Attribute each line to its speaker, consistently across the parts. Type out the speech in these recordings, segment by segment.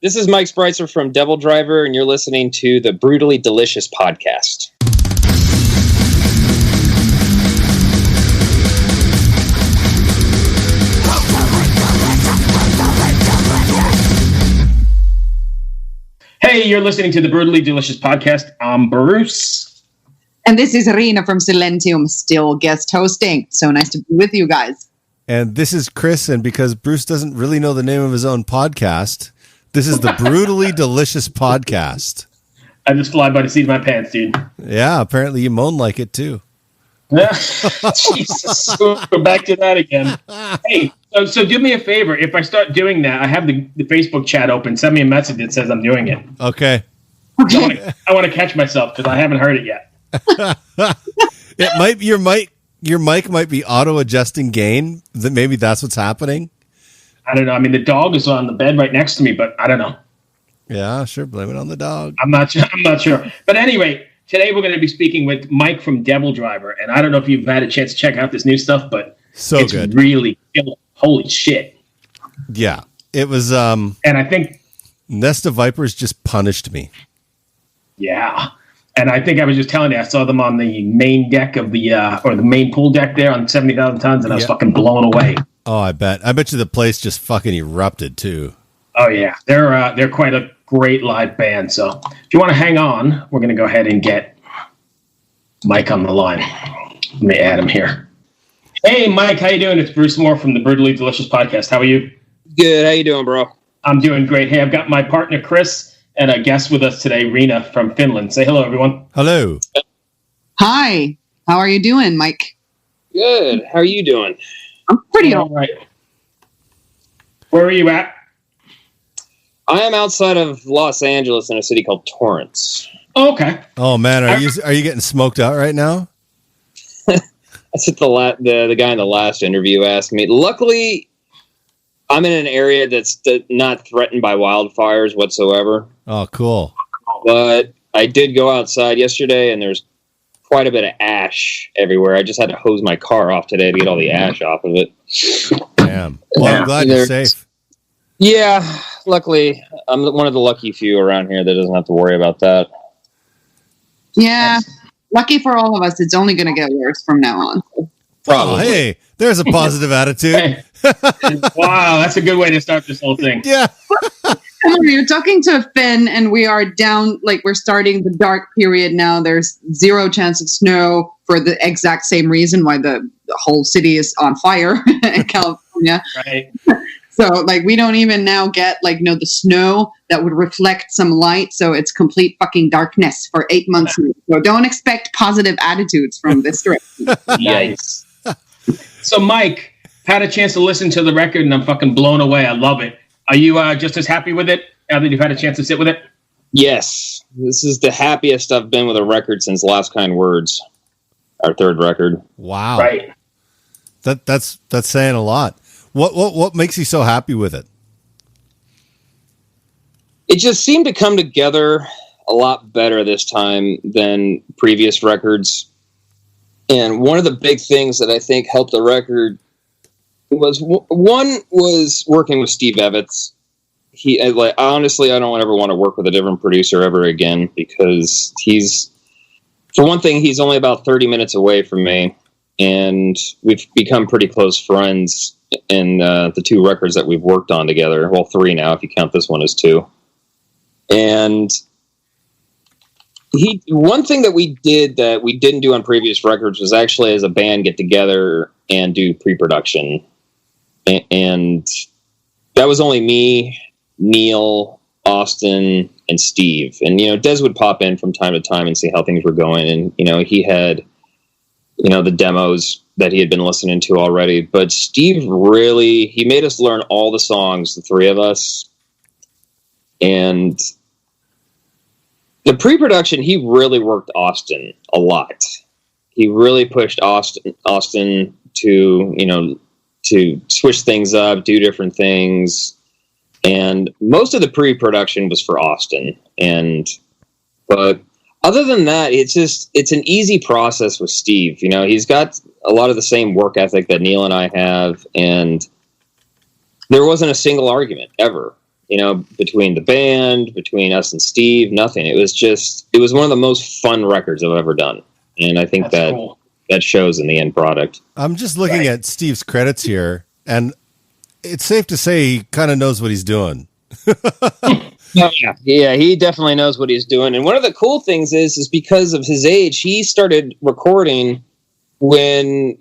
Speaker 1: This is Mike Spreitzer from DevilDriver, and you're listening to the Brutally Delicious podcast.
Speaker 2: Hey, you're listening to the Brutally Delicious podcast. I'm Bruce.
Speaker 3: And this is Riina from Silentium, still guest hosting. So nice to be with you guys.
Speaker 4: And this is Chris, and because Bruce doesn't really know the name of his own podcast, this is the Brutally Delicious podcast.
Speaker 2: I just fly by the seat of my pants, dude.
Speaker 4: Yeah, apparently you moan like it too.
Speaker 2: Yeah. Jesus, we're back to that again. Hey, so do me a favor. If I start doing that, I have the Facebook chat open. Send me a message that says I'm doing it.
Speaker 4: Okay.
Speaker 2: I want to catch myself because I haven't heard it yet.
Speaker 4: It might be your mic might be auto-adjusting gain. Maybe that's what's happening.
Speaker 2: I don't know. I mean, the dog is on the bed right next to me, but I don't know.
Speaker 4: Yeah, sure. Blame it on the dog.
Speaker 2: I'm not sure. But anyway, today we're going to be speaking with Mike from DevilDriver, and I don't know if you've had a chance to check out this new stuff, but it's
Speaker 4: good.
Speaker 2: Really killer. Holy shit.
Speaker 4: Yeah, it was.
Speaker 2: And I think
Speaker 4: Nest of Vipers just punished me.
Speaker 2: Yeah. And I think I was just telling you, I saw them on the main deck of the main pool deck there on 70,000 tons, and I was fucking blown away.
Speaker 4: Oh, I bet you the place just fucking erupted too.
Speaker 2: Oh yeah, they're quite a great live band. So if you want to hang on, we're gonna go ahead and get Mike on the line. Let me add him here. Hey, Mike, how you doing? It's Bruce Moore from the Brutally Delicious podcast. How are you?
Speaker 1: Good. How you doing, bro?
Speaker 2: I'm doing great. Hey, I've got my partner Chris and a guest with us today, Riina from Finland. Say hello, everyone.
Speaker 4: Hello.
Speaker 3: Hi. How are you doing, Mike?
Speaker 1: Good. How are you doing?
Speaker 3: I'm pretty
Speaker 2: all right. Where are you at?
Speaker 1: I am outside of Los Angeles in a city called Torrance.
Speaker 2: Oh, okay.
Speaker 4: Oh man, are you getting smoked out right now?
Speaker 1: That's what the guy in the last interview asked me. Luckily, I'm in an area that's not threatened by wildfires whatsoever.
Speaker 4: Oh, cool.
Speaker 1: But I did go outside yesterday, and there's quite a bit of ash everywhere. I just had to hose my car off today to get all the ash off of it.
Speaker 4: Damn. Well, I'm glad you're safe.
Speaker 1: Yeah, luckily, I'm one of the lucky few around here that doesn't have to worry about that.
Speaker 3: Yeah. Lucky for all of us, it's only going to get worse from now on.
Speaker 4: Probably. Oh, hey, there's a positive attitude.
Speaker 2: Hey. Wow, that's a good way to start this whole thing.
Speaker 4: Yeah.
Speaker 3: You're talking to Finn, and we are down, we're starting the dark period now. There's 0 chance of snow for the exact same reason why the whole city is on fire in California.
Speaker 2: Right.
Speaker 3: So, we don't even now get, the snow that would reflect some light. So it's complete fucking darkness for 8 months. So don't expect positive attitudes from this trip.
Speaker 2: Yikes. So, Mike, had a chance to listen to the record, and I'm fucking blown away. I love it. Are you just as happy with it now that you've had a chance to sit with it?
Speaker 1: Yes. This is the happiest I've been with a record since Last Kind Words, our third record.
Speaker 4: Wow.
Speaker 2: Right.
Speaker 4: That's saying a lot. What makes you so happy with it?
Speaker 1: It just seemed to come together a lot better this time than previous records. And one of the big things that I think helped the record was working with Steve Evans. Honestly, I don't ever want to work with a different producer ever again, because for one thing, he's only about 30 minutes away from me, and we've become pretty close friends in the 2 records that we've worked on together. Well, 3 now, if you count this one as 2. And one thing that we did that we didn't do on previous records was actually, as a band, get together and do pre-production. And that was only me, Neil, Austin, and Steve. And, Des would pop in from time to time and see how things were going. And, he had, the demos that he had been listening to already. But Steve he made us learn all the songs, the 3 of us. And the pre-production, he really worked Austin a lot. He really pushed Austin to, to switch things up, do different things. And most of the pre-production was for Austin. But other than that, it's an easy process with Steve. He's got a lot of the same work ethic that Neil and I have, and there wasn't a single argument ever. between the band, between us and Steve, nothing. It was one of the most fun records I've ever done. And I think
Speaker 2: That's cool.
Speaker 1: That shows in the end product.
Speaker 4: I'm just looking at Steve's credits here, and it's safe to say he kind of knows what he's doing.
Speaker 1: Yeah, he definitely knows what he's doing. And one of the cool things is because of his age, he started recording when,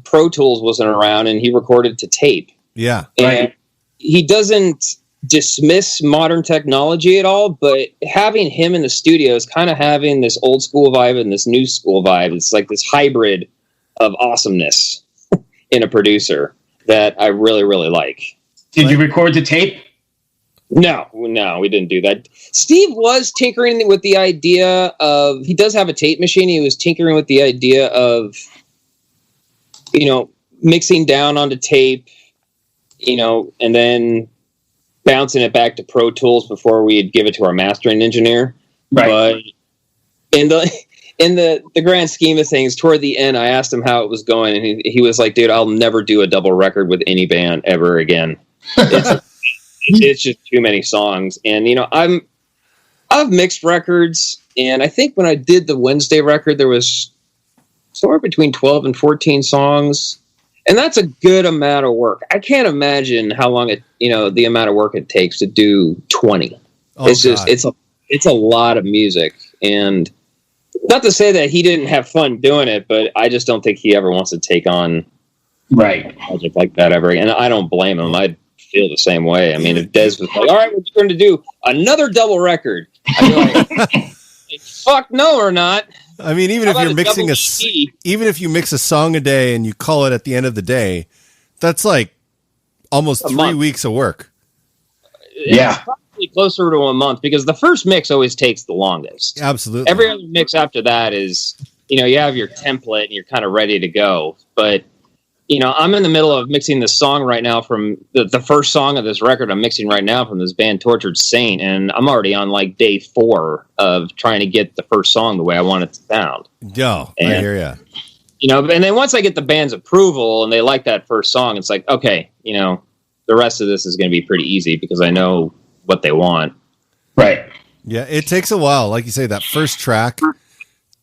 Speaker 1: Pro Tools wasn't around, and he recorded to tape.
Speaker 4: Yeah.
Speaker 1: And he doesn't dismiss modern technology at all, but having him in the studio is kind of having this old school vibe and this new school vibe. It's like this hybrid of awesomeness in a producer that I really, really like.
Speaker 2: Did you record to tape?
Speaker 1: No, we didn't do that. Steve was tinkering with the idea of, he does have a tape machine. He was tinkering with the idea of, mixing down onto tape, and then bouncing it back to Pro Tools before we'd give it to our mastering engineer.
Speaker 2: Right.
Speaker 1: But in the grand scheme of things, toward the end, I asked him how it was going, and he was like, "Dude, I'll never do a double record with any band ever again. It's just too many songs." And I've mixed records, and I think when I did the Wednesday record, there was somewhere between 12 and 14 songs. And that's a good amount of work. I can't imagine how long the amount of work it takes to do 20. It's a lot of music. And not to say that he didn't have fun doing it, but I just don't think he ever wants to take on a project like that ever again. And I don't blame him. I'd feel the same way. I mean, if Des was like, "All right, we're going to do another double record," I'd be like, "Fuck no, or not."
Speaker 4: I mean, even if you're mixing even if you mix a song a day and you call it at the end of the day, that's like almost 3 weeks of work.
Speaker 1: Yeah. It's probably closer to a month because the first mix always takes the longest.
Speaker 4: Absolutely.
Speaker 1: Every other mix after that is, you have your template and you're kind of ready to go. But, I'm in the middle of mixing this song right now from the first song of this record I'm mixing right now from this band Tortured Saint. And I'm already on like day 4 of trying to get the first song the way I want it to sound.
Speaker 4: Yo, I hear
Speaker 1: you. And then once I get the band's approval and they like that first song, it's like, okay, the rest of this is going to be pretty easy because I know what they want.
Speaker 2: Right.
Speaker 4: Yeah, it takes a while. Like you say, that first track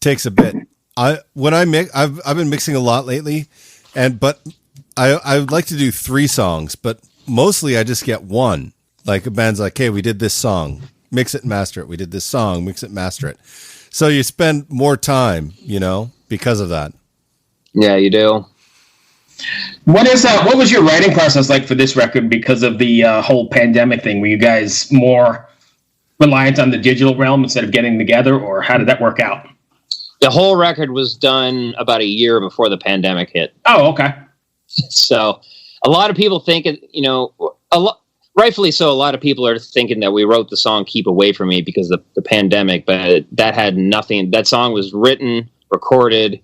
Speaker 4: takes a bit. I've been mixing a lot lately. But I would like to do 3 songs, but mostly I just get one. Like a band's like, "Hey, we did this song, mix it, master it. We did this song, mix it, master it." So you spend more time, because of that.
Speaker 1: Yeah, you do.
Speaker 2: What was your writing process like for this record because of the whole pandemic thing? Were you guys more reliant on the digital realm instead of getting together, or how did that work out?
Speaker 1: The whole record was done about a year before the pandemic hit.
Speaker 2: Oh, okay.
Speaker 1: So a lot of people think, rightfully so, a lot of people are thinking that we wrote the song Keep Away From Me because of the pandemic, but that had nothing. That song was written, recorded,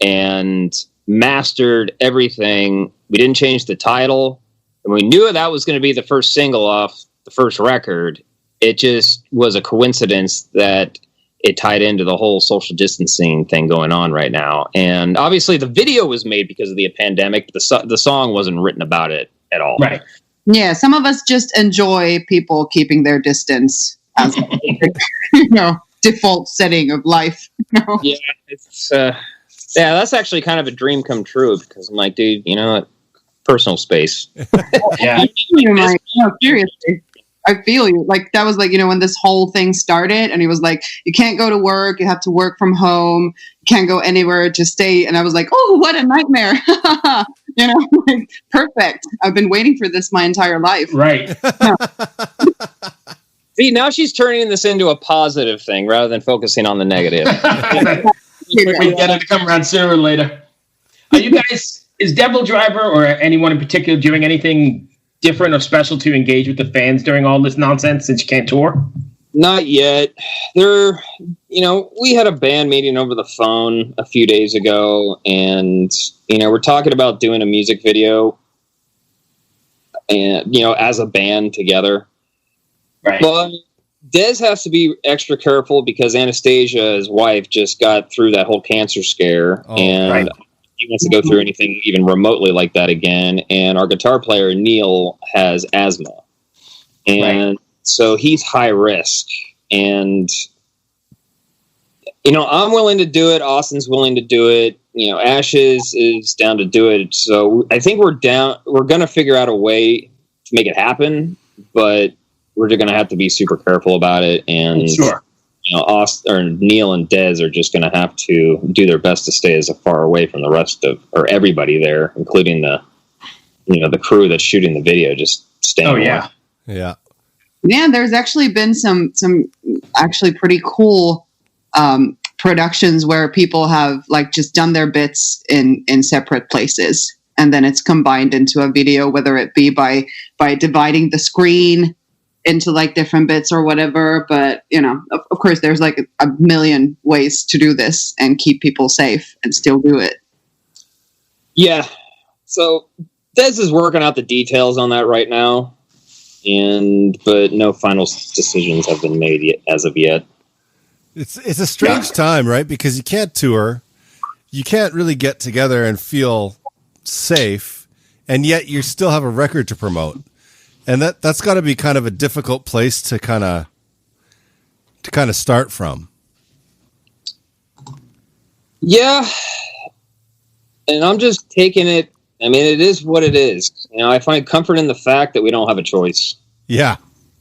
Speaker 1: and mastered, everything. We didn't change the title, and we knew that was going to be the first single off the first record. It just was a coincidence that it tied into the whole social distancing thing going on right now. And obviously the video was made because of the pandemic. The song wasn't written about it at all.
Speaker 2: Right.
Speaker 3: Yeah. Some of us just enjoy people keeping their distance as default setting of life.
Speaker 1: Yeah. That's actually kind of a dream come true because I'm like, dude, personal space.
Speaker 2: Yeah.
Speaker 3: Seriously. I feel you. Like that was like, when this whole thing started and he was like, "You can't go to work. You have to work from home. You can't go anywhere to stay." And I was like, "Oh, what a nightmare." Like, perfect. I've been waiting for this my entire life.
Speaker 2: Right.
Speaker 1: See, now she's turning this into a positive thing rather than focusing on the negative.
Speaker 2: We got to come around sooner or later. Are you guys, is DevilDriver or anyone in particular doing anything different or special to engage with the fans during all this nonsense since you can't tour?
Speaker 1: Not yet. We had a band meeting over the phone a few days ago, and we're talking about doing a music video, and as a band together.
Speaker 2: Right.
Speaker 1: But Des has to be extra careful because Anastasia, his wife, just got through that whole cancer scare, and he wants to go through anything even remotely like that again. And our guitar player Neil has asthma, And so he's high risk. And, I'm willing to do it. Austin's willing to do it. Ashes is down to do it. So I think we're going to figure out a way to make it happen, but we're just going to have to be super careful about it. And
Speaker 2: sure.
Speaker 1: Austin or Neil and Dez are just going to have to do their best to stay as far away from the rest of, or everybody there, including the crew that's shooting the video, just staying away.
Speaker 4: Yeah.
Speaker 3: Yeah, there's actually been some actually pretty cool productions where people have just done their bits in separate places, and then it's combined into a video, whether it be by dividing the screen into different bits or whatever. But of course there's a million ways to do this and keep people safe and still do it.
Speaker 1: Yeah. So Dez is working out the details on that right now, but no final decisions have been made yet, as of yet.
Speaker 4: It's a strange time, right? Because you can't tour, you can't really get together and feel safe, and yet you still have a record to promote. And that's got to be kind of a difficult place to kind of start from. Yeah.
Speaker 1: And I'm just taking it. I mean, it is what it is. I find comfort in the fact that we don't have a choice.
Speaker 4: Yeah.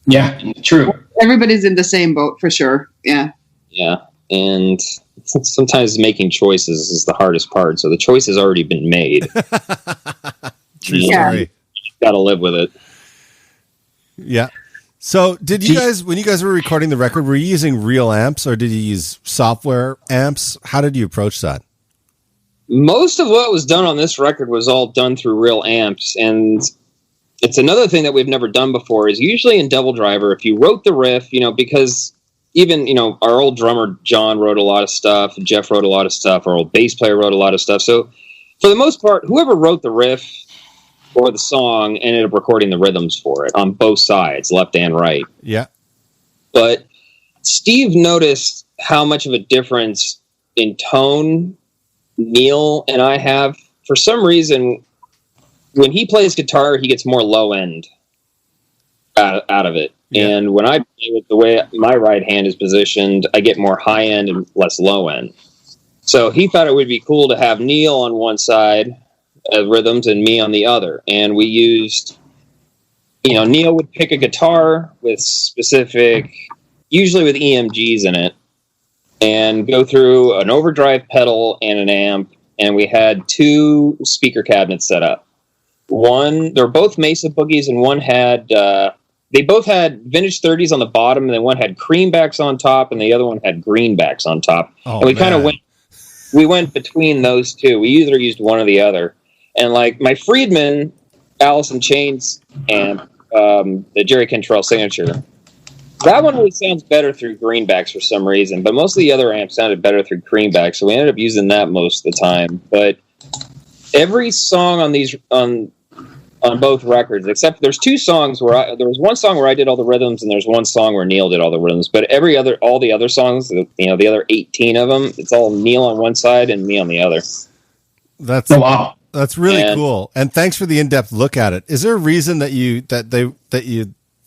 Speaker 2: Yeah, true.
Speaker 3: Everybody's in the same boat for sure. Yeah.
Speaker 1: Yeah. And sometimes making choices is the hardest part. So the choice has already been made.
Speaker 4: True story.
Speaker 1: Got to live with it.
Speaker 4: Yeah. So did you guys, when you guys were recording the record, were you using real amps or did you use software amps? How did you approach that?
Speaker 1: Most of what was done on this record was all done through real amps. And it's another thing that we've never done before is usually in DevilDriver, if you wrote the riff, because even, our old drummer, John, wrote a lot of stuff. Jeff wrote a lot of stuff. Our old bass player wrote a lot of stuff. So for the most part, whoever wrote the riff or the song ended up recording the rhythms for it on both sides, left and right.
Speaker 4: Yeah.
Speaker 1: But Steve noticed how much of a difference in tone Neil and I have. For some reason, when he plays guitar, he gets more low end out of it. Yeah. And when I play with the way my right hand is positioned, I get more high end and less low end. So he thought it would be cool to have Neil on one side of rhythms and me on the other. And we used, Neil would pick a guitar with specific, usually with EMGs in it, and go through an overdrive pedal and an amp. And we had two speaker cabinets set up. They're both Mesa Boogies, and one had, they both had vintage 30s on the bottom, and then one had creambacks on top, and the other one had greenbacks on top.
Speaker 4: Oh,
Speaker 1: and we kind of went between those two. We either used one or the other. And my Friedman Alice in Chains amp, the Jerry Cantrell Signature, that one really sounds better through greenbacks for some reason, but most of the other amps sounded better through greenbacks, so we ended up using that most of the time. But every song on these on both records, except there's two songs there was one song where I did all the rhythms, and there's one song where Neil did all the rhythms. But all the other songs, the other 18 of them, it's all Neil on one side and me on the other.
Speaker 4: Wow. That's really cool. And thanks for the in-depth look at it. Is there a reason that you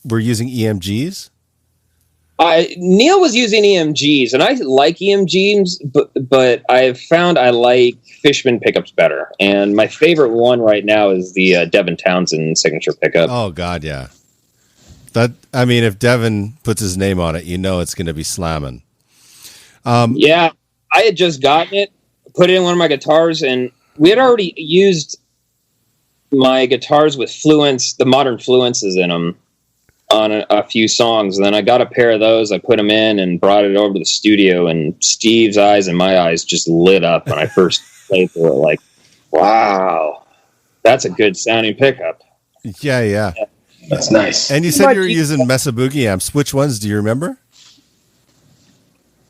Speaker 4: were using EMGs?
Speaker 1: Neil was using EMGs, and I like EMGs, but I've found I like Fishman pickups better. And my favorite one right now is the Devin Townsend signature pickup.
Speaker 4: Oh God, yeah. If Devin puts his name on it, it's going to be slamming.
Speaker 1: Yeah, I had just gotten it, put it in one of my guitars, and we had already used my guitars with the modern Fluences in them on a few songs. And then I got a pair of those, I put them in and brought it over to the studio, and Steve's eyes and my eyes just lit up when I first played through it. Wow, that's a good sounding pickup.
Speaker 4: Yeah.
Speaker 2: That's nice.
Speaker 4: And you said you were using Mesa Boogie amps. Which ones do you remember?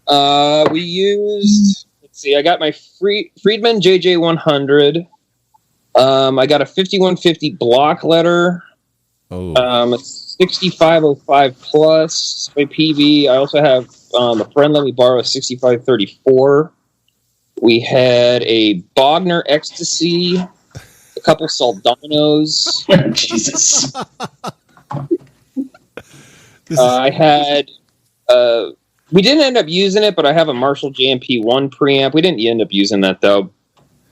Speaker 1: We used... I got my Friedman JJ100. I got a 5150 block letter. A 6505 plus my PV. I also have a friend let me borrow a 6534. We had a Bogner Ecstasy, a couple Soldanos.
Speaker 2: Jesus.
Speaker 1: I had... we didn't end up using it, but I have a Marshall JMP1 preamp. We didn't end up using that, though.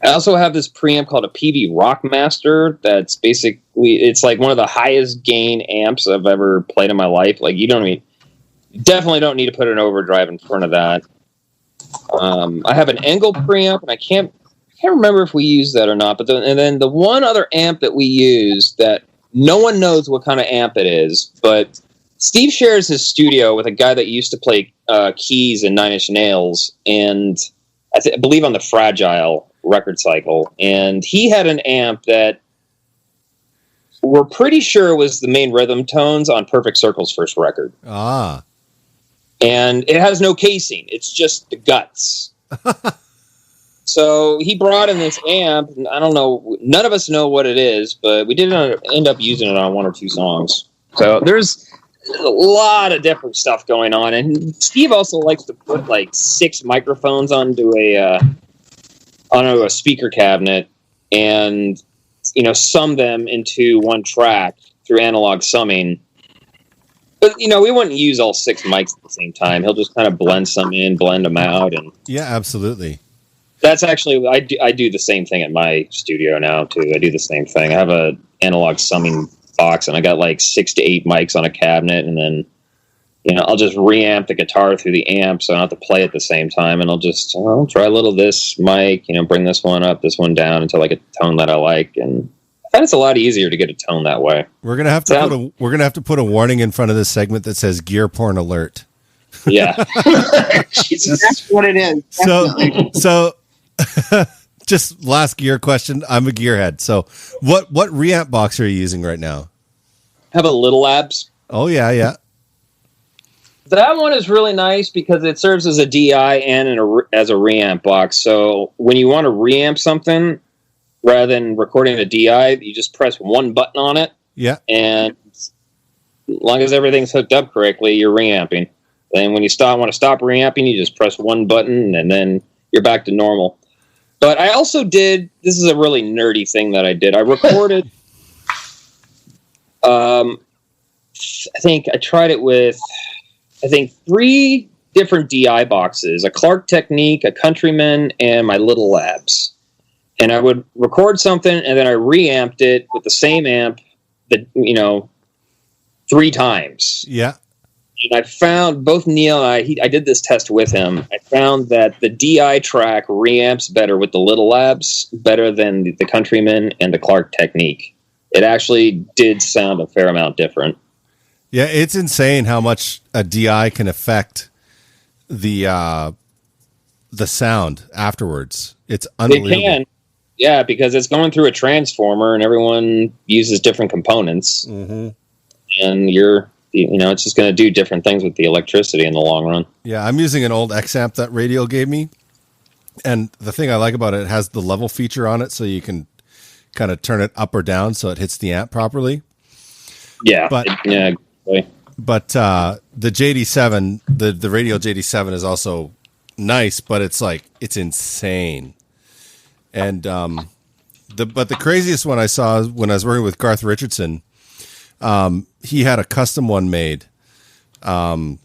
Speaker 1: I also have this preamp called a PV Rockmaster. That's basically... It's like one of the highest gain amps I've ever played in my life. Like, you definitely don't need to put an overdrive in front of that. I have an Engel preamp, and I can't remember if we used that or not. But then the one other amp that we use that no one knows what kind of amp it is, but Steve shares his studio with a guy that used to play keys in Nine Inch Nails, and I believe on the Fragile record cycle. And he had an amp that we're pretty sure was the main rhythm tones on Perfect Circle's first record.
Speaker 4: Ah.
Speaker 1: And it has no casing. It's just the guts. So he brought in this amp. And I don't know. None of us know what it is, but we did end up using it on one or two songs. So there's a lot of different stuff going on. And Steve also likes to put like 6 microphones onto a speaker cabinet and, sum them into one track through analog summing. But, we wouldn't use all 6 mics at the same time. He'll just kind of blend some in, blend them out. And
Speaker 4: yeah, absolutely.
Speaker 1: That's actually, I do the same thing at my studio now, too. I do the same thing. I have a analog summing box, and I got like 6 to 8 mics on a cabinet, and then, I'll just reamp the guitar through the amp so I don't have to play at the same time, and I'll try a little this mic, bring this one up, this one down until I get the tone that I like, and I find it's a lot easier to get a tone that way.
Speaker 4: We're gonna have to put a warning in front of this segment that says "gear porn alert."
Speaker 1: Yeah,
Speaker 3: that's what it is. Definitely.
Speaker 4: So, just last gear question. I'm a gearhead. So, what reamp box are you using right now?
Speaker 1: I have a Little Labs.
Speaker 4: Oh yeah.
Speaker 1: That one is really nice because it serves as a DI and as a reamp box. So when you want to reamp something, rather than recording a DI, you just press one button on it.
Speaker 4: Yeah.
Speaker 1: And as long as everything's hooked up correctly, you're reamping. Then when you want to stop reamping, you just press one button and then you're back to normal. But I also this is a really nerdy thing that I did. I recorded, I think I tried it with, 3 different DI boxes, a Clark Technique, a Countryman, and my Little Labs. And I would record something, and then I reamped it with the same amp, 3 times.
Speaker 4: Yeah.
Speaker 1: And I found, both Neil and I did this test with him, I found that the DI track reamps better with the Little Labs, better than the Countryman and the Clark Technique. It actually did sound a fair amount different.
Speaker 4: Yeah, it's insane how much a DI can affect the sound afterwards. It's unbelievable.
Speaker 1: It can, yeah, because it's going through a transformer, and everyone uses different components, and it's just going to do different things with the electricity in the long run.
Speaker 4: Yeah, I'm using an old X amp that Radial gave me, and the thing I like about it has the level feature on it, so you can kind of turn it up or down so it hits the amp properly.
Speaker 1: Yeah,
Speaker 4: But the JD7, the Radial JD7 is also nice, but it's insane. And the craziest one I saw when I was working with Garth Richardson, he had a custom one made by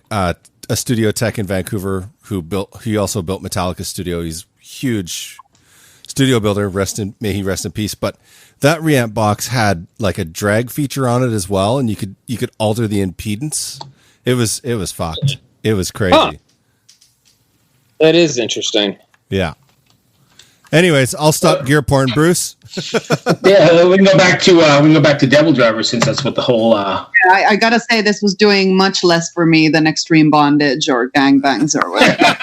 Speaker 4: a studio tech in Vancouver he also built Metallica studio. He's huge studio builder. May he rest in peace. But that reamp box had like a drag feature on it as well, and you could alter the impedance. It was fucked. It was crazy. Huh.
Speaker 1: That is interesting.
Speaker 4: Yeah. Anyways, I'll stop gear porn, Bruce.
Speaker 2: Yeah, we can go back to DevilDriver since that's what the whole.
Speaker 3: I gotta say, this was doing much less for me than Extreme Bondage or Gangbangs or whatever.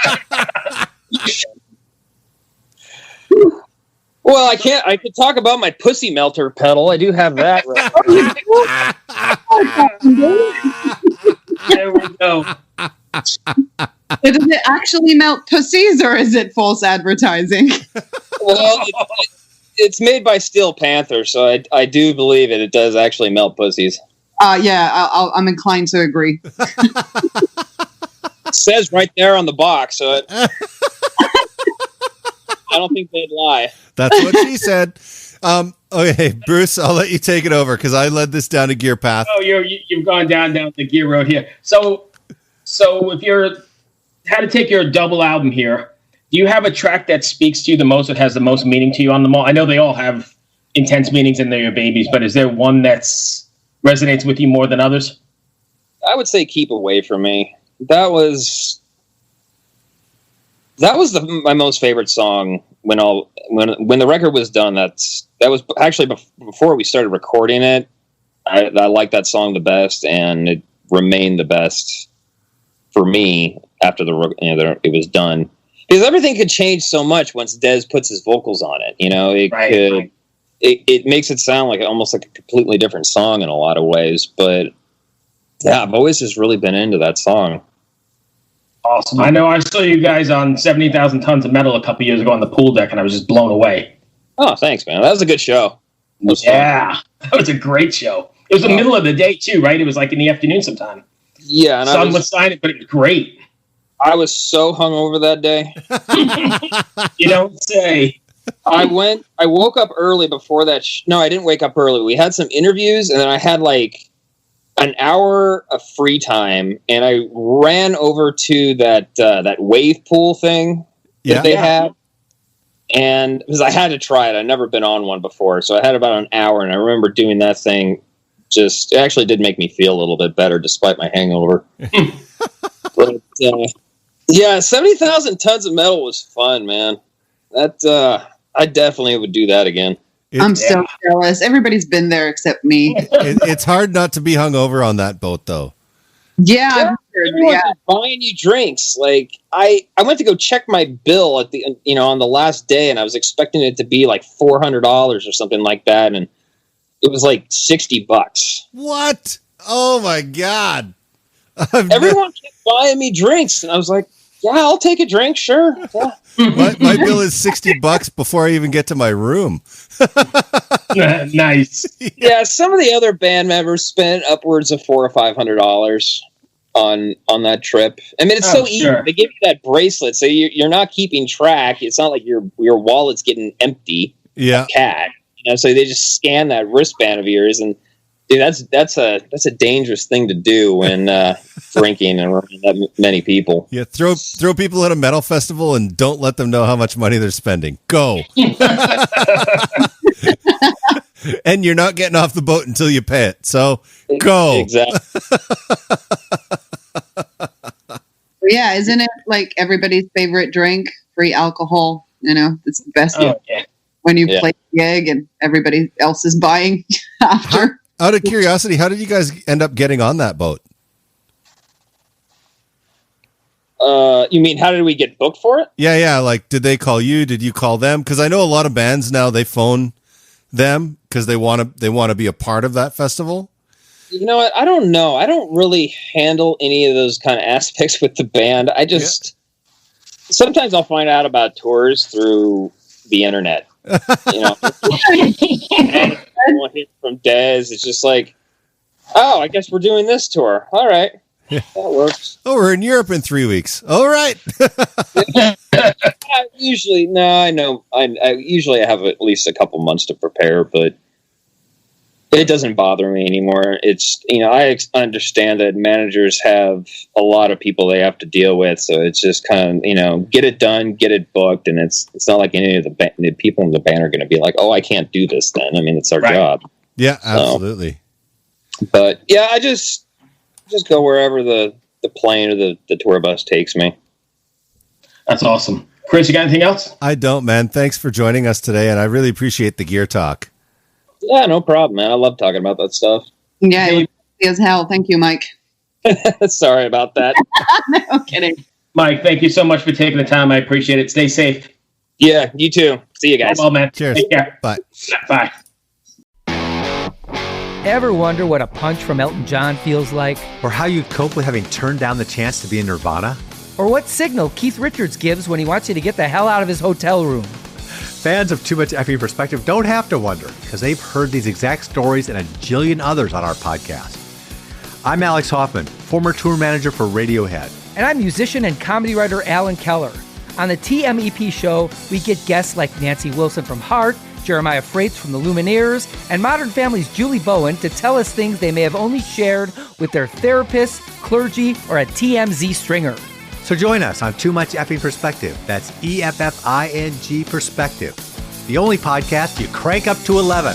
Speaker 1: Well, I could talk about my Pussy Melter pedal. I do have that. Right.
Speaker 2: There we go.
Speaker 3: Does it actually melt pussies, or is it false advertising?
Speaker 1: Well, it's made by Steel Panther, so I do believe it does actually melt pussies.
Speaker 3: Yeah, I'm inclined to agree.
Speaker 1: It says right there on the box. So I don't think they'd lie.
Speaker 4: That's what she said. Okay, Bruce, I'll let you take it over because I led this down a gear path.
Speaker 2: Oh, you've gone down the gear road here. So if you're had to take your double album here, do you have a track that speaks to you the most, that has the most meaning to you on them all? I know they all have intense meanings and they're your babies, but is there one that resonates with you more than others?
Speaker 1: I would say "Keep Away From Me." That was my most favorite song when the record was done. That was actually before we started recording it. I liked that song the best, and it remained the best for me after it was done. Because everything could change so much once Dez puts his vocals on it. It makes it sound like almost like a completely different song in a lot of ways. But yeah, I've always just really been into that song.
Speaker 2: Awesome. I know I saw you guys on 70,000 Tons of Metal a couple years ago on the pool deck, and I was just blown away.
Speaker 1: Oh, thanks, man. That was a good show.
Speaker 2: That was a great show. It was the middle of the day, too, right? It was like in the afternoon sometime.
Speaker 1: Yeah. And
Speaker 2: sun was shining, but it was great.
Speaker 1: I was so hungover that day.
Speaker 2: You don't say.
Speaker 1: I woke up early before that. No, I didn't wake up early. We had some interviews, and then I had like an hour of free time, and I ran over to that wave pool thing that they had. And because I had to try it. I'd never been on one before. So I had about an hour, and I remember doing that thing. It actually did make me feel a little bit better despite my hangover. But, 70,000 Tons of Metal was fun, man. I definitely would do that again.
Speaker 3: I'm so jealous. Everybody's been there except me.
Speaker 4: It's hard not to be hungover on that boat, though.
Speaker 3: Yeah,
Speaker 1: everyone's buying you drinks. Like I went to go check my bill at the on the last day, and I was expecting it to be like $400 or something like that, and it was like $60.
Speaker 4: What? Oh my God!
Speaker 1: Everyone kept buying me drinks, and I was like, "Yeah, I'll take a drink, sure." Yeah.
Speaker 4: my bill is $60 before I even get to my room.
Speaker 2: Nice.
Speaker 1: Yeah, some of the other band members spent upwards of $400 or $500 on that trip. I mean, it's so easy. Sure. They give you that bracelet, so you're not keeping track. It's not like your wallet's getting empty.
Speaker 4: Yeah,
Speaker 1: cat. So they just scan that wristband of yours, and dude, that's a dangerous thing to do when drinking and around that many people.
Speaker 4: Yeah, throw people at a metal festival and don't let them know how much money they're spending. Go. And you're not getting off the boat until you pay it. So go.
Speaker 1: Exactly.
Speaker 3: Yeah, isn't it like everybody's favorite drink? Free alcohol. It's the best. When you play a gig and everybody else is buying after.
Speaker 4: Out of curiosity, how did you guys end up getting on that boat?
Speaker 1: You mean how did we get booked for it?
Speaker 4: Yeah. Like, did they call you? Did you call them? Because I know a lot of bands now they phone them because they want to be a part of that festival.
Speaker 1: You know what? I don't know. I don't really handle any of those kind of aspects with the band. I just sometimes I'll find out about tours through the internet. From Dez, it's just like, oh, I guess we're doing this tour. All right, that works.
Speaker 4: Oh, we're in Europe in 3 weeks. All right.
Speaker 1: Usually, no, I know. I usually have at least a couple months to prepare, but it doesn't bother me anymore. It's I understand that managers have a lot of people they have to deal with, so it's just kind of get it done, get it booked, and it's not like any of the people in the band are going to be like, oh, I can't do this. Then I mean, it's our job.
Speaker 4: Yeah, absolutely.
Speaker 1: But yeah, I just go wherever the plane or the tour bus takes me.
Speaker 2: That's awesome, Chris. You got anything else?
Speaker 4: I don't, man. Thanks for joining us today, and I really appreciate the gear talk.
Speaker 1: Yeah, no problem, man. I love talking about that stuff.
Speaker 3: Yeah, it was as hell. Thank you, Mike.
Speaker 1: Sorry about that.
Speaker 3: No kidding.
Speaker 2: Mike, thank you so much for taking the time. I appreciate it. Stay safe.
Speaker 1: Yeah, you too. See you guys.
Speaker 2: Well, man.
Speaker 4: Cheers.
Speaker 2: Take care.
Speaker 4: Bye.
Speaker 2: Bye.
Speaker 5: Ever wonder what a punch from Elton John feels like?
Speaker 6: Or how you'd cope with having turned down the chance to be in Nirvana?
Speaker 5: Or what signal Keith Richards gives when he wants you to get the hell out of his hotel room?
Speaker 6: Fans of Too Much Effing Perspective don't have to wonder, because they've heard these exact stories and a jillion others on our podcast. I'm Alex Hoffman, former tour manager for Radiohead.
Speaker 5: And I'm musician and comedy writer Alan Keller. On the TMEP show, we get guests like Nancy Wilson from Heart, Jeremiah Freites from the Lumineers, and Modern Family's Julie Bowen to tell us things they may have only shared with their therapist, clergy, or a TMZ stringer.
Speaker 6: So join us on Too Much Effing Perspective. That's EFFING Perspective. The only podcast you crank up to 11.